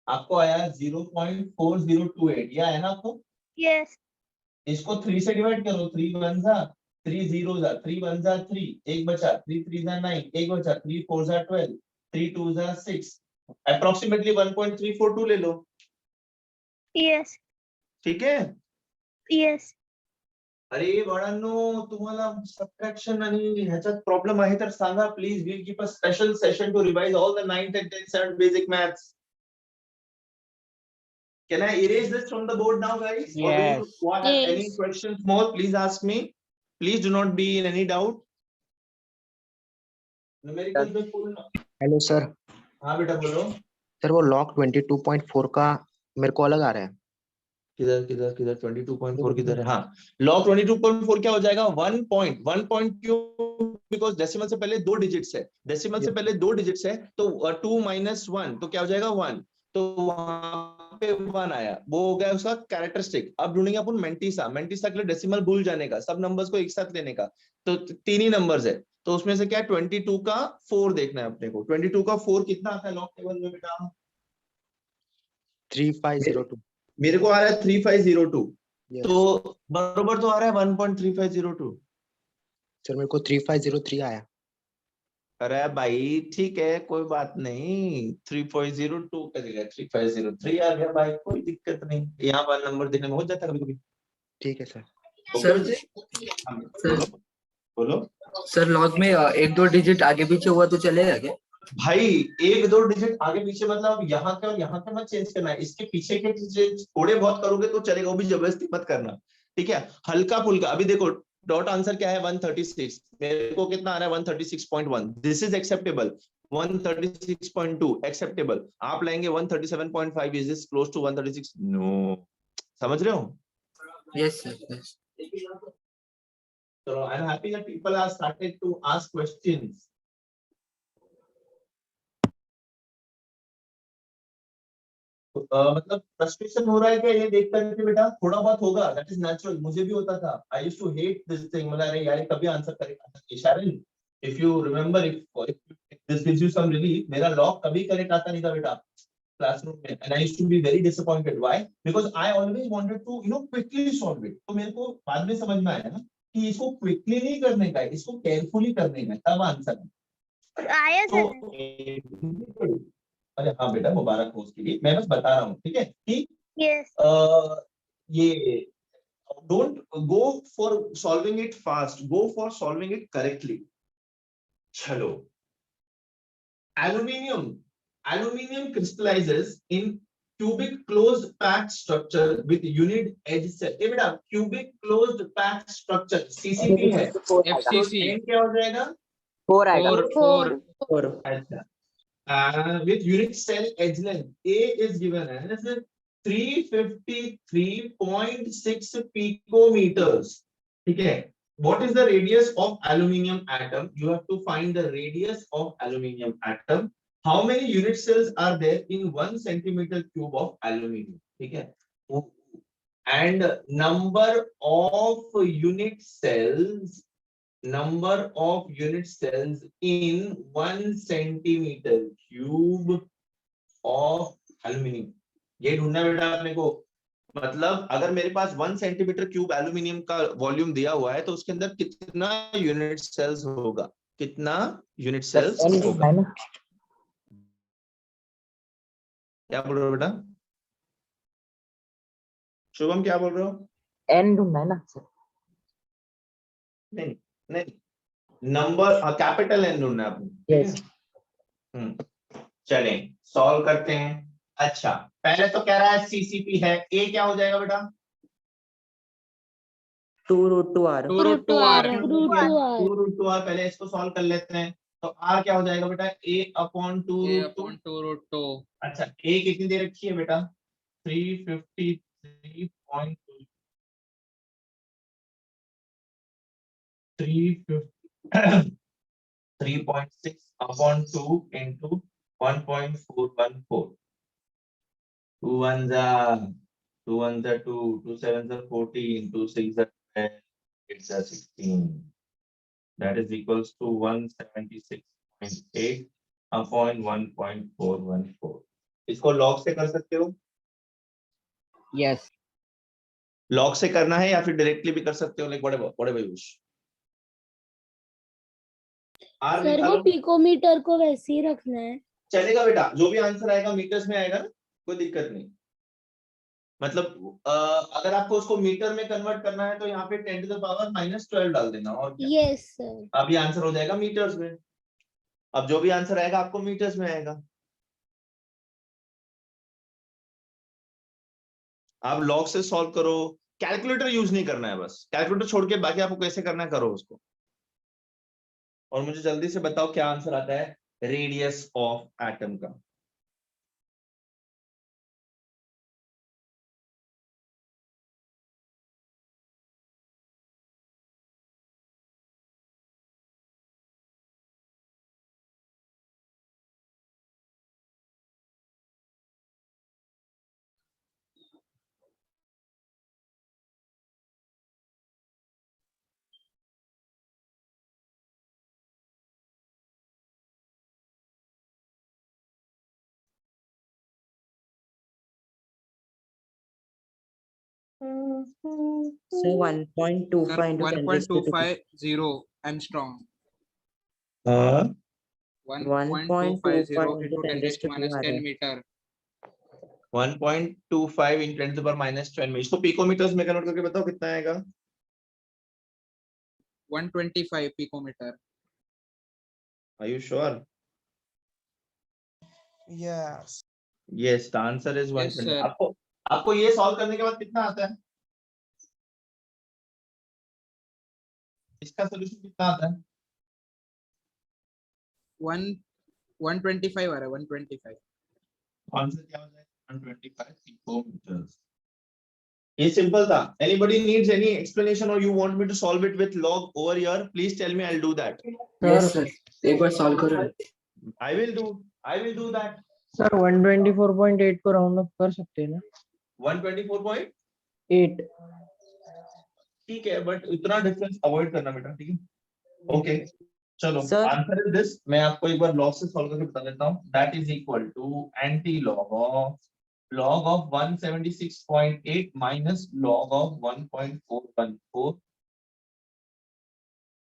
आपको आया 0.4028, ये आया ना आपको? यस इसको 3 से डिवाइड करो, 3 1 जा 3 0 जा 3 1 जा 3, एक बचा, 3 3 जा 9, एक बचा, 3 4 जा 12, 3 2 जा 6, अप्रोक्सीमेटली 1.342 ले लो। यस ठीक है? यस अरे बाळांनो, तुम्हाला सबट्रॅक्शन आणि ह्याच्यात प्रॉब्लेम आहे तर सांगा please, will keep a special session to revise all the 9th and 10th standard basic maths. Can I erase this from the board now, guys? Or do Yes. you have any Yes. questions more? Please ask me. Please do not be in any doubt. Numericals में full। Hello sir. हाँ बेटा बोलो। Sir वो log 22.4 का मेरे को अलग आ रहा है। किधर किधर किधर 22.4 किधर है? हाँ, log 22.4 क्या हो जाएगा? 1 पॉइंट क्यों? बिकॉज डेसिमल से पहले 2 डिजिट्स है, डेसिमल से पहले 2 डिजिट्स है, तो 2 minus 1 तो क्या हो जाएगा? 1। तो वहां पे 1 आया, वो हो गया उसका कैरेक्टरिस्टिक। अब ढूंढेंगे अपन मेंटिसा, मेंटिसा के लिए डेसिमल भूल जाने का, सब नंबर्स को एक साथ लेने का। तो 3 ही नंबर्स है, तो उसमें से क्या 22 का 4 देखना है अपने को। 22 का 4 कितना आता है लॉग टेबल में बेटा? 3502। मेरे को आ रहा है 3502। Yes. तो बरोबर तो आ रहा है 1.3502। सर मेरे को 3503 आया। अरे भाई ठीक है, कोई बात नहीं, 3.02 का जगह 3503 आ गया भाई, कोई दिक्कत नहीं। यहाँ पर नंबर देने में हो जाता है कभी कभी। ठीक है सर। सर बोलो। सर लॉग में 1-2 डिजिट आगे पीछे हुआ तो चलेगा क्या? भाई 1-2 डिजिट आगे पीछे मतलब यहाँ के और यहाँ के मत चेंज करना है, इसके पीछे के थोड़े बहुत करोगे तो चलेगा, वो भी जबरदस्ती मत करना। ठीक है, हल्का फुल्का। अभी देखो डॉट आंसर क्या है? 136। मेरे को कितना आ रहा है? 136.1। This is acceptable. 136.2 एक्सेप्टेबल, आप लाएंगे 137.5, is this close to 136? No, समझ रहे हो? Yes sir yes. So I'm happy that people are started to ask questions. मतलब फ्रस्ट्रेशन हो रहा है क्या ये देख करके बेटा? थोड़ा बहुत होगा, दैट इज नेचुरल, मुझे भी होता था। I used to hate this thing, मतलब अरे यार कभी answer correct, Sharon if you remember, if this gives you some relief, मेरा लॉग कभी करेक्ट आता नहीं था बेटा क्लासरूम में, and I used to be very disappointed. Why? Because I always wanted to quickly solve it. तो मेरे को बाद में समझ में आया ना कि इसको क्विकली नहीं करने का है, इसको केयरफुली करने का है, तब आंसर है। आया तो सर। अरे हाँ बेटा, मुबारक हो उसके लिए, मैं बस बता रहा हूँ, ठीक है कि यस ये don't go for solving it fast, go for solving it correctly. चलो, aluminium crystallizes in cubic closed packed structure with unit edge cell। ये बेटा cubic closed packed structure CCP है, FCC N क्या हो जाएगा? 4 आएगा। 4 4 अच्छा, with unit cell edge length A is given as 353.6 picometers, ठीक है? What is the radius of aluminium atom? You have to find the radius of aluminium atom. How many unit cells are there in 1 centimeter cube of aluminium? ठीक है? And number of unit cells in 1 centimeter cube of aluminium, ये ढूंढना बेटा अपने को। मतलब अगर मेरे पास 1 सेंटीमीटर क्यूब एल्यूमिनियम का वॉल्यूम दिया हुआ है तो उसके अंदर कितना यूनिट सेल्स होगा, कितना यूनिट सेल्स होगा? क्या बोल रहे हो बेटा? शुभम क्या बोल रहे हो? एन ढूंढना है ना सर? नहीं नहीं, नंबर कैपिटल एन ढूंढना है आपको, ठीक है? चलें सॉल्व करते हैं। अच्छा, पहले तो कह रहा है सीसीपी है, ए क्या हो जाएगा बेटा? 2√2r। 2√2r 2√2r। पहले इसको सॉल्व कर लेते हैं, तो आर क्या हो जाएगा बेटा? a/2√2। अच्छा, ए कितनी दे रखी है बेटा? 353.2 3.6/2 into 1.414। 2 1s are 2 1s are 2, 2 7s are 14, 2 6s are 12, 8s are 16. That is equals to 176.8 upon 1.414। इसको लॉग से कर सकते हो? यस लॉग से करना है या फिर डायरेक्टली भी कर सकते हो, like whatever you wish. Sir वो पिकोमीटर को वैसे ही रखना है। चलेगा बेटा, जो भी आंसर आएगा मीटर्स में आएगा ना, कोई दिक्कत नहीं। मतलब अगर आपको उसको मीटर में कन्वर्ट करना है तो यहाँ पे 10⁻⁻12 डाल देना, और क्या? Yes sir. अभी आंसर हो जाएगा मीटर्स में। अब जो भी आंसर आएगा आपको मीटर्स में आएगा। आप लॉग से सॉल्व करो, कैलकुलेटर यूज नहीं करना है, बस कैलकुलेटर छोड़ के बाकी आपको कैसे करना है करो उसको। और मुझे जल्दी से बताओ क्या आंसर आता है रेडियस ऑफ एटम का। So 1.25 into 10 raised to 2. 1.250 angstrom। 1.25 into 10 raised to minus 10 meter। 1.25 into 10⁻⁻10 में इसको पिकोमीटर्स में कन्वर्ट करके बताओ कितना आएगा? 125 picometer। Are you sure? Yes. Yes, the answer is Yes, 120। sir। आपको ये सॉल्व करने के बाद कितना आता है? इसका सॉल्यूशन कितना आता है? 125 आ रहा है 125। आंसर क्या हो जाएगा 125 पिकोमीटर्स। ये सिंपल था। एनीबॉडी नीड्स एनी एक्सप्लेनेशन और you want me to solve it with log over here, please tell me, I will do that. Yes sir, एक बार सॉल्व करो। I will do that. Sir 124.8 को राउंड अप कर सकते हैं ना? 124.8 8। ठीक है, बट इतना डिफरेंस अवॉइड करना बेटा, ठीक है। ओके चलो, Sir. Answer is this. मैं आपको एक बार लॉग से सॉल्व करके बता देता हूँ। That is equal to anti log of 176.8 minus log of 1.414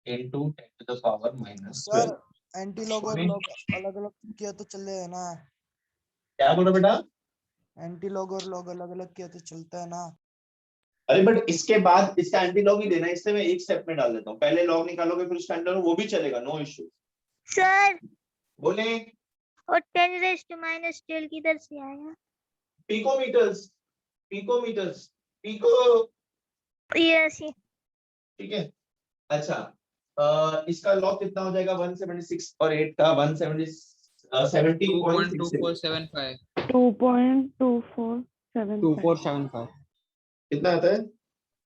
into 10 to the power minus 12। Sir anti log और लॉग अलग अलग किया तो चलेगा ना? क्या बोल रहे बेटा? एंटी लॉग और लॉग अलग अलग किया तो चलता है ना? अरे बट इसके बाद इसका एंटी लॉग ही देना है, इससे मैं एक स्टेप में डाल देता हूँ। पहले लॉग निकालोगे फिर उसका एंटी लॉग, वो भी चलेगा, नो इश्यू। सर बोले और 10 raised to minus 12 किधर से आया? पिकोमीटर्स पिको, यस ठीक है। अच्छा इसका लॉग कितना हो जाएगा 176 और 8 का 170.76 2.2475। 2.2475 2475। कितना आता है?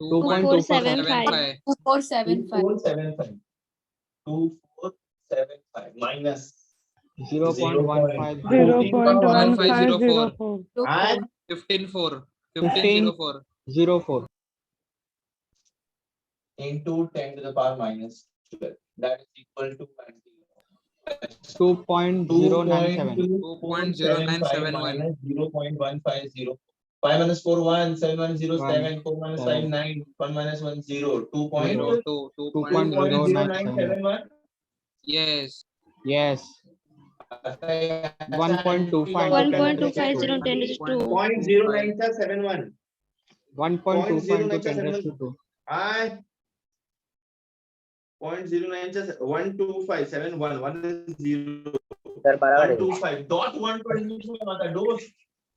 2.2475। 2475 2475 minus 0.15. 0.1504 1504 04. into 10 to the power minus 12, that is equal to 2.097. 2.0971 minus 0.150. 5 minus 4 1, 7 minus 0 7, 4 minus 5 9, 1 minus 1 0, 2.0971. yes Yes. 1.25 into 10 raised to 2. 0.0971. 1.25 into 10 raised to 2. 0.0971 1 is 0. Sir बराबर है। 125 dot 125 आता है dot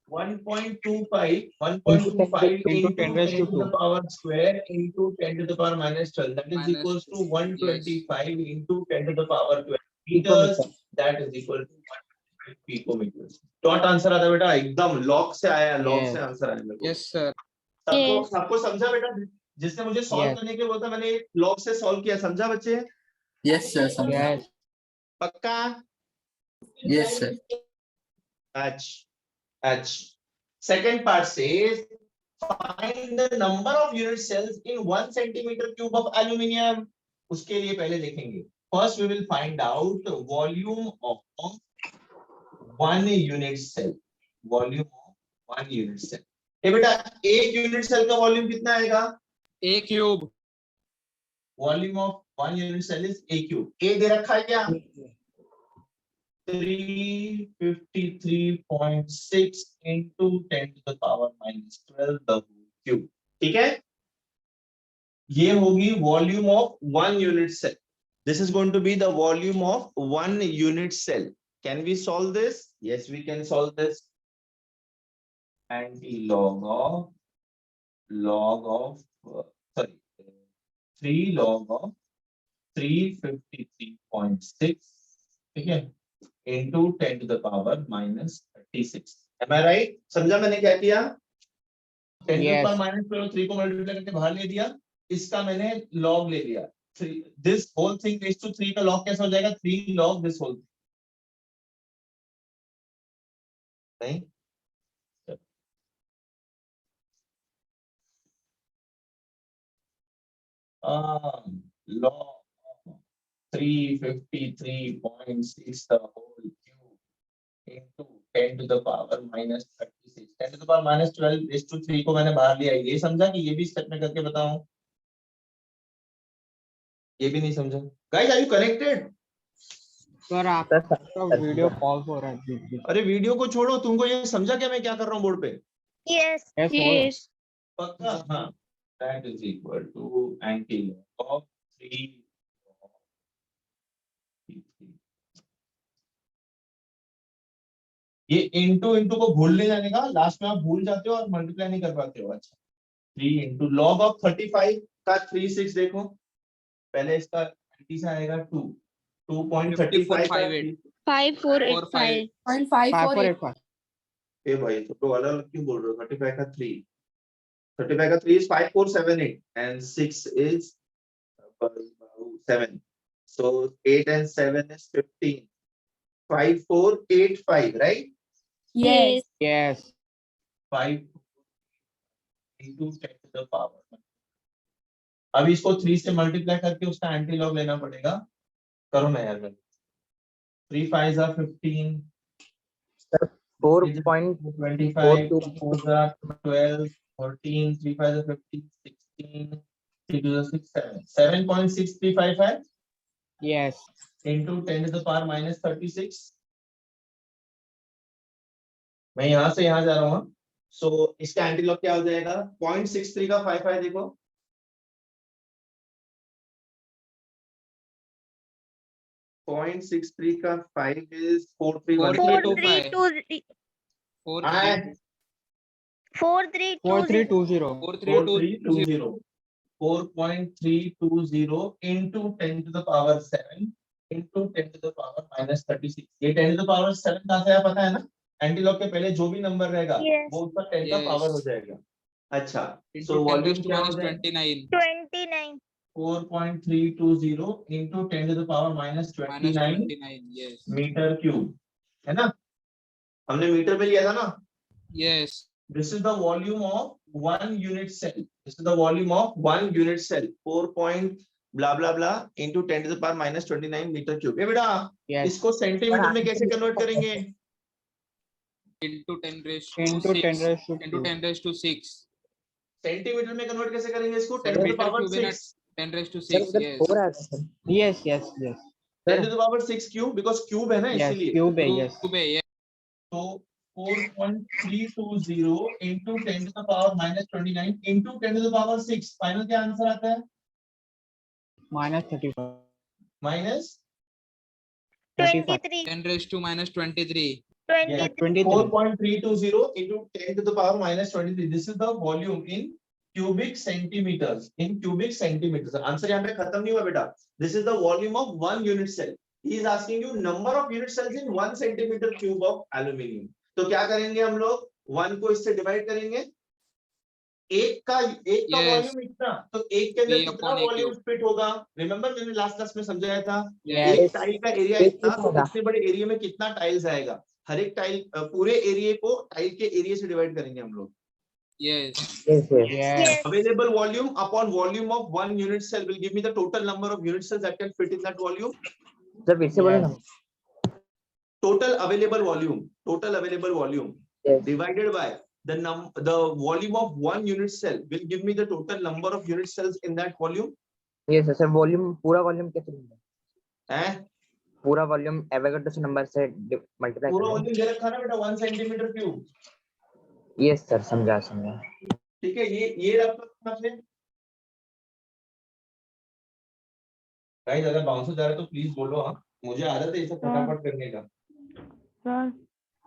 1.25 Into 10 into 10 raised to 10 to the 2. power square into 10 to the power minus 12, that is Minus equals to 12, 125 into 10 to the power 12 meters, Picometer. that is equal to 125 picometers. Dot answer आता है बेटा, एकदम log से आया, log Yes. से answer आया मेरे को। yes sir। सबको Yes. सबको समझा बेटा? जिसने मुझे सॉल्व Yes. करने के बोलता, मैंने लॉग से सॉल्व किया, समझा बच्चे? यस सर, समझा। Yes. पक्का? Yes sir. H. Second part says find the number of unit cells in 1 centimeter cube of aluminium. उसके लिए पहले देखेंगे, first we will find out volume of 1 unit cell. Volume of 1 unit cell. ये बेटा एक unit cell का volume कितना आएगा? a cube। Volume of 1 unit cell is a cube. a दे रखा है क्या? 353.6 into 10 to the power minus 12 the whole cube, ठीक है? ये होगी volume of 1 unit cell. This is going to be the volume of 1 unit cell. Can we solve this? Yes, we can solve this. Anti-log of 3 log of 353.6, ठीक है, into 10 to the power minus 36. Am I right? समझा मैंने क्या किया? 10 to the Yes. power minus 12 3 को multiply करके बाहर ले दिया, इसका मैंने log ले लिया। This whole thing raised to 3 का log कैसे हो जाएगा? 3 log this whole thing. नहीं? Log 353.6 the whole cube into 10 to the power minus 36. 10 to the power minus 12 raised to 3 को मैंने बाहर लिया। ये समझा कि ये भी स्टेप में करके बताऊं? ये भी नहीं समझा? Guys, are you connected? Sir आपका वीडियो पॉज हो रहा है बीच बीच। अरे वीडियो को छोड़ो, तुमको ये समझा क्या मैं क्या कर रहा हूँ बोर्ड पे? Yes. Yes, yes पक्का? हाँ। That is equal to anti-log of 3. ये इंटू को भूल नहीं जाने का, लास्ट में आप भूल जाते हो और मल्टीप्लाई नहीं कर पाते हो। अच्छा 3 into log of 35 का 36 देखो, पहले इसका एंटी से आएगा 2, 2.35 5485 5485 ए भाई तो अलग अलग क्यों बोल रहे हो? 35 का 3 is 5478 and 6 is 7. So 8 and 7 is 15. 5485, right? Yes. yes 5 into 10 to the power. अब इसको 3 से मल्टीप्लाई करके उसका एंटी लॉग लेना पड़ेगा। करो ना यार। 3 5s are 15. 4.42 25, 4s are 12, 14, 3 5s are 15, 16, 3 2s are 6, 7. 7.6355 yes into 10 to the power minus 36. मैं यहां से यहां जा रहा हूँ। सो इसका एंटी लॉग क्या हो जाएगा? 0.63 का 55 देखो। पॉइंट 63 का 5 is 4313. 4320 4320 4320. 4.320 into 10 to the power 7 into 10 to the power minus 36. ये 10 to the power 7 कहाँ से आया पता है ना? एंटी लॉग के पहले जो भी नंबर रहेगा Yes. वो उसका 10 का Yes. पावर हो जाएगा। अच्छा, into so 10 volume raised to क्या हो minus जाएगा? 29 29 4.320 into 10 to the power minus minus 29 29 yes metre cube, है ना? हमने मीटर में लिया था ना? yes This is the volume of one unit cell. This is the volume of one unit cell. 4 point blah blah blah into 10 to the power minus 29 meter cube. ये बेटा yes इसको सेंटीमीटर में कैसे convert करेंगे? into 10 raised to into 10 6 raised to into 10 raised to 6 centimetre में convert कैसे करेंगे इसको? 10 Sir, to the meter power cube in 6. 10 raised to sir 6 उधर yes 4 आएगा sir. yes yes yes 10 to the power 6 cube because cube है ना yes इसीलिए। cube है yes cube है yes तो 4.320 into 10 to the power minus 29 into 10 to the power 6. Final क्या answer आता है? minus 35 minus 23 10 raised to minus 23 Yes. 23 4.320 into 10 to the power minus 23. This is the volume in cubic centimeters. In cubic centimeters. Answer यहाँ पे खत्म नहीं हुआ बेटा. This is the volume of one unit cell. He is asking you number of unit cells in 1 centimeter cube of aluminium. तो क्या करेंगे हम लोग? 1 को इससे डिवाइड करेंगे. एक का Yes. वॉल्यूम इतना, तो एक के अंदर V कितना upon A volume cube. Split होगा? रिमेंबर मैंने लास्ट क्लास में समझाया था. Yes. एक टाइल का एरिया एक इतना, तो होगा। इतने बड़े एरिया में कितना टाइल्स आएगा? हर एक टाइल पूरे एरिया को टाइल के एरिया से डिवाइड करेंगे हम लोग. yes Yes, yes. yes Available volume upon volume of one unit cell will give me the total number of unit cells that can fit in that volume. Sir फिर से बोलो ना। Total available volume Yes. divided by the volume of one unit cell will give me the total number of unit cells in that volume. Yes, sir volume पूरा volume कैसे मिलेगा? हैं? पूरा volume Avogadro number से multiply पूरा करना volume दे रखा ना बेटा 1 सेंटीमीटर क्यूब. यस सर समझा ठीक है, ये रखा आपने. गाइस अगर बाउंसर जा रहा है तो प्लीज बोलो. हाँ, मुझे आदत है इसे फटाफट करने का. सर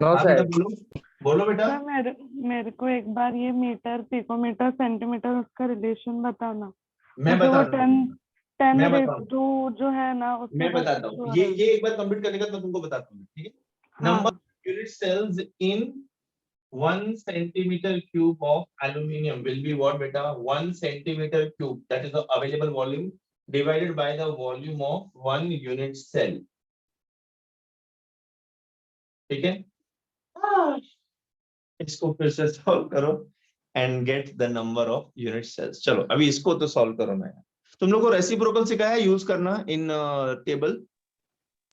नो हाँ सर बेटा बोलो बेटा. सर मेरे को एक बार ये मीटर पिकोमीटर सेंटीमीटर उसका रिलेशन बताना. मैं मुझे वो बताता हूँ. 10 मैं रेज़ बताऊँ. टू जो है ना उसमें मैं बताता बस हूँ. ये एक बार कंप्लीट करने का मैं तुमको बताता हूँ. ठीक है. हाँ. Number unit sales in 1 centimeter cube of aluminium will be what beta? 1 centimeter cube, that is the available volume divided by the volume of one unit cell. ठीक है. इसको फिर से सॉल्व करो and get the number of unit cells. चलो अभी इसको तो सॉल्व करो. मैं तुम लोग को रेसिप्रोकल सिखाया है यूज करना इन टेबल?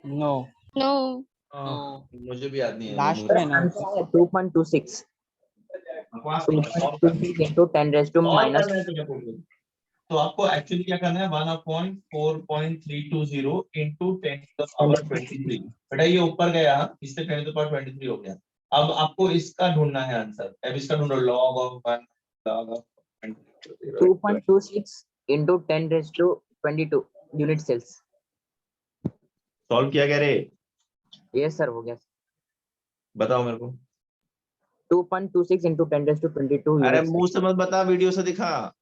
no no मुझे भी याद नहीं है. लास्ट में ना आंसर है 2.26 2.26 into 10 raised to और minus करना है तुम्हें प्रॉब्लम. तो आपको एक्चुअली क्या करना है? 1/4.320 into 10 to the power 23. बेटा ये ऊपर गया, इससे 10 to the power 23 हो गया. अब आपको इसका ढूंढना है आंसर. अब इसका ढूंढो. log of 1 log of 2.26 into 10 raised to 22 unit cells. Solve किया क्या रे? यस सर हो गया. बताओ मेरे को. 2.26 into 10 raised to 22 अरे unit मुंह से मत बता, वीडियो से दिखा.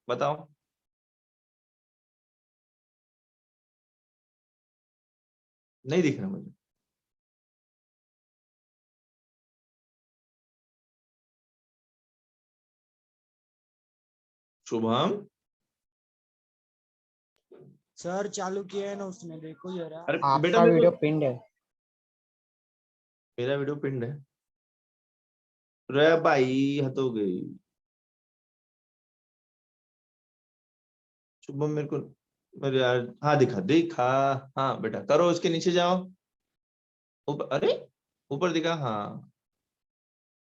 बताओ. नहीं दिख रहा मुझे। शुभम, सर चालू किया है ना उसने, देखो जरा। अरे बेटा आपका मेरे वीडियो को, पिंड है। मेरा वीडियो पिंड है। रे भाई हद हो गई। शुभम मेरे को, मेरे यार, हाँ दिखा दिखा। हाँ बेटा करो, उसके नीचे जाओ। ऊपर, अरे ऊपर दिखा, हाँ।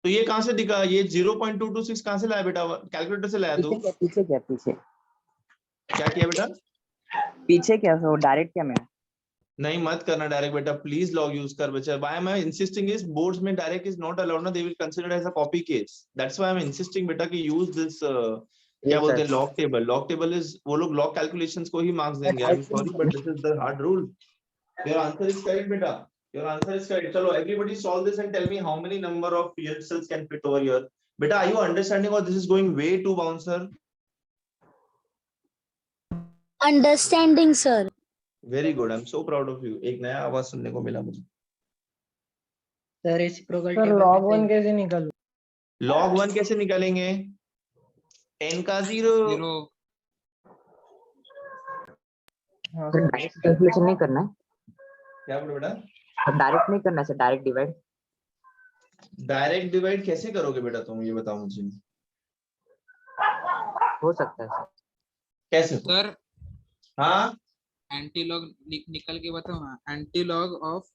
तो ये कहाँ से दिखा? ये 0.226 कहाँ से लाया बेटा? कैलकुलेटर से लाया तू? पीछे क्या पीछे क्या किया बेटा? पीछे क्या वो डायरेक्ट क्या मैं नहीं मत करना डायरेक्ट बेटा, प्लीज लॉग यूज कर बच्चा। Why am I insisting is boards में डायरेक्ट इज नॉट अलाउड ना, they will consider as a copy case. That's why I am insisting बेटा कि यूज दिस क्या बोलते हैं, log table. Log table is, वो लोग लॉग कैलकुलेशंस को ही मार्क्स देंगे। I am sorry but this is the hard rule. Your answer is correct बेटा, योर आंसर इज करेक्ट। चलो everybody solve this and tell me how many number of field cells can fit over here. बेटा are you understanding और this is going way to bouncer? Understanding sir. Very good, I am so proud of you. एक नया आवाज सुनने को मिला मुझे। Sir reciprocal sir table log में 1 कैसे निकालूं? log 1 कैसे निकालेंगे? 10 का 0। 0 हाँ सर सर। डायरेक्ट कैलकुलेशन नहीं करना है, क्या बोले बेटा? डायरेक्ट नहीं करना है sir, direct divide. Direct divide कैसे करोगे बेटा तुम, ये बताओ मुझे। हो सकता है सर। कैसे? सर हाँ एंटी लॉग निकल के बताओ ना। एंटी लॉग ऑफ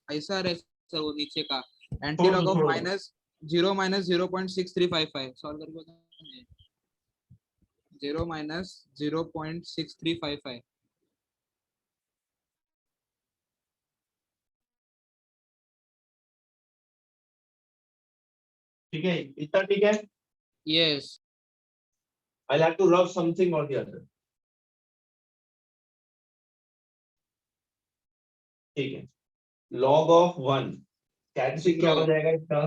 ऐसा रहे सर वो नीचे का, एंटी लॉग ऑफ -0 - 0.6355 सॉल्व करके बताओ। 0 - 0.6355। ठीक है, इतना ठीक है। Yes I'll have to rub something or the other. ठीक है, log of 1 स्टैटिस्टिक क्या हो जाएगा इसका?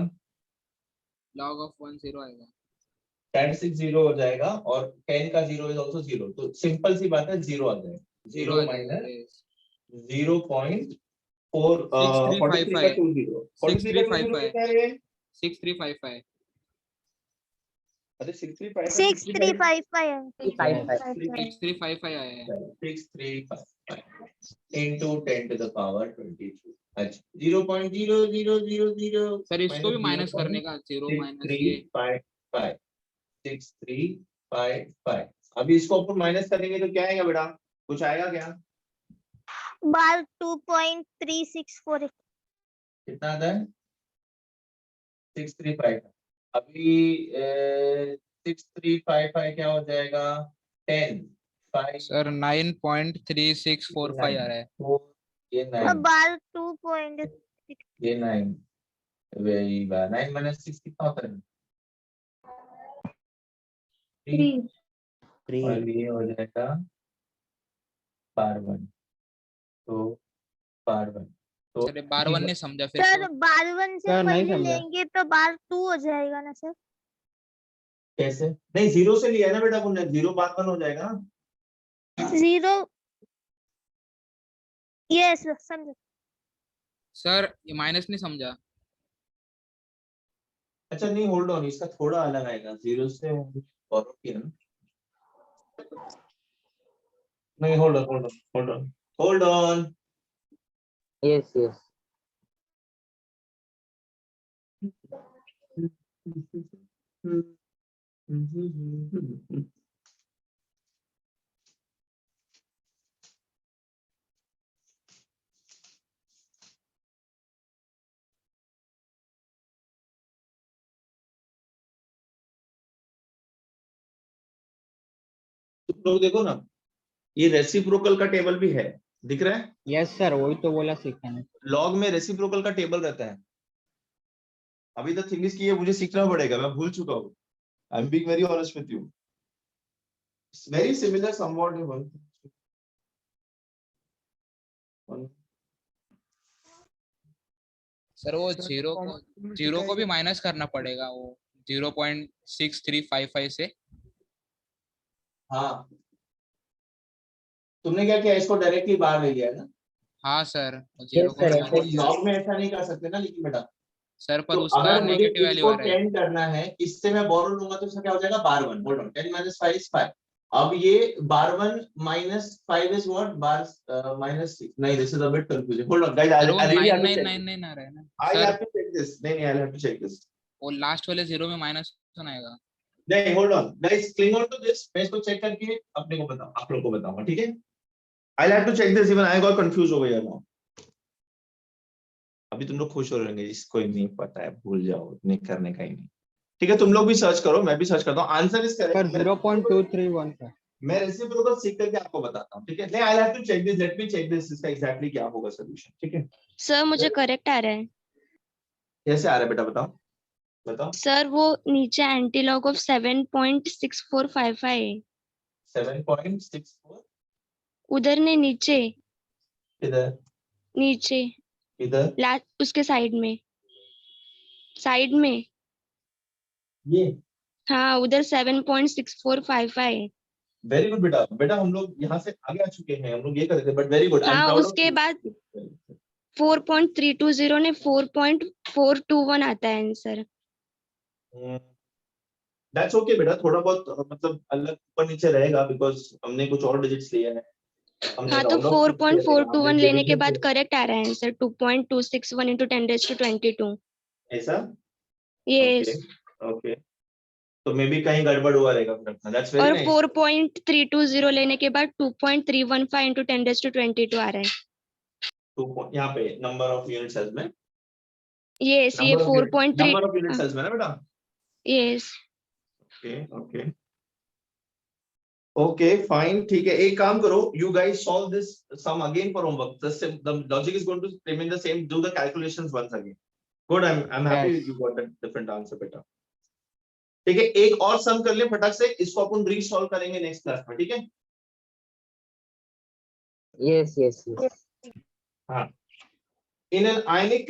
लॉग ऑफ 1 0 आएगा। स्टैटिस्टिक 0 हो जाएगा और 10 का 0 इज आल्सो 0, तो सिंपल सी बात है 0 आ जाएगा। 0 माइनस 0.4 43 का 20 43 का 20 कितना है? 6355। अरे 6355 6355 6355 आया है। 6355 into 10 to the power 22। अच्छा 0.0000 सर इसको भी माइनस करने का, 0 माइनस ये 6355 6355। अभी इसको अपन माइनस करेंगे तो क्या आएगा बेटा? कुछ आएगा क्या? बार 2.3648। कितना आता है? 635। अभी 6355 क्या हो जाएगा? 10 5 सर 9.3645 आ रहा है। 4 ये 9 बार 2. ये 9 वेरी बार 9 माइनस 6 कितना होता है? 3 और ये हो जाएगा बार 1, तो बार 1 तो सर बार 1 नहीं समझा फिर सर तो। बार 1 से सर, नहीं पहले समझा। लेंगे तो बार 2 हो जाएगा ना सर? कैसे? नहीं 0 से लिया ना बेटा पुण्य, 0 बार 1 हो जाएगा ना। 0 यस समझ। सर ये माइनस नहीं समझा। अच्छा नहीं होल्ड ऑन, इसका थोड़ा अलग आएगा। 0 से फॉरवर्ड किया ना। नहीं hold on hold on hold on hold on. Yes yes तुम लोग देखो ना, ये रेसिप्रोकल का टेबल भी है, दिख रहा है? यस सर, वही तो बोला सीखने। लॉग में रेसिप्रोकल का टेबल रहता है। अभी द थिंग इज कि ये मुझे सीखना पड़ेगा, मैं भूल चुका हूँ। I am being very honest with you. Very similar somewhat in one. Sir वो सर, 0 को भी माइनस करना पड़ेगा, वो 0.6355 से। हाँ तुमने क्या किया, इसको डायरेक्टली बाहर ले लिया है ना। हाँ सर, Yes, 0 को sir, minus yes, sir. Log में ऐसा नहीं कर सकते ना, लेकिन बेटा सर पर तो उसका अगर मुझे नेगेटिव वैल्यू इसको आ रहा है। 10 करना है, इससे मैं बोरो लूंगा तो इसका क्या हो जाएगा बार 1। Hold on, 10 minus 5 is 5. अब ये बार 1 minus 5 is what? Bar minus 6. नहीं, this is a bit confusing. Hold on guys, sir वो I really have to check. 999 आ रहा है ना I sir, have to check this. नहीं, I'll have to check this. वो last वाले 0 में minus आएगा। नहीं, hold on guys, cling on to this. मैं इसको चेक करके अपने को बताऊं, आप लोगों को बताऊंगा, ठीक है? I'll have to check this. Even I got confused over here now. अभी तुम लोग खुश हो रहेंगे, इसको ही नहीं पता है, भूल जाओ, नहीं करने का ही नहीं। ठीक है, तुम लोग भी सर्च करो, मैं भी सर्च करता हूँ। Answer is sir correct. 0.231 का। मैं रेसिप्रोकल सीख करके आपको बताता हूँ, ठीक है? नहीं, I have to check this, let me check this, इसका एग्जैक्टली क्या होगा सॉल्यूशन, ठीक है? सर मुझे करेक्ट आ रहा है कैसे आ रहा है बेटा, बताओ बताओ। सर, वो नीचे एंटीलॉग ऑफ 7.6455 है 7.64 उधर ने नीचे किधर नीचे किधर? लास्ट उसके साइड में ये हाँ उधर 7.6455 है। वेरी गुड बेटा, बेटा हम लोग यहाँ से आगे आ चुके हैं, हम लोग ये कर रहे थे, but very good, I M हाँ प्राउड उसके बाद 4.320 ने 4.421 आता है आंसर। दैट्स ओके बेटा, थोड़ा बहुत मतलब अलग ऊपर नीचे रहेगा, बिकॉज हमने कुछ और डिजिट्स लिए हैं। हाँ तो 4.421 लेने के बाद करेक्ट आ रहा है आंसर 2.261 into 10⁻²2। ऐसा? यस। ओके, तो मे बी कहीं गड़बड़ हुआ रहेगा फिर अपना। दैट्स वेरी और नाइस। 4.320 लेने के बाद 2.315 into 10⁻²22 आ रहा है। यहाँ पे नंबर ऑफ यूनिट सेल्स में, यस ये 4.3 नंबर ऑफ यूनिट सेल्स में ना बेटा। Yes. Okay okay okay fine, ठीक है। एक काम करो, you guys solve this some again for homework. The logic is going to remain the same, do the calculations once again. Good, I am happy you got the different answer बेटा। ठीक है, एक और सम कर ले फटाक से, इसको अपन रीसॉल्व करेंगे नेक्स्ट क्लास में, ठीक है? Yes, yes, yes. हाँ, इन एन आयनिक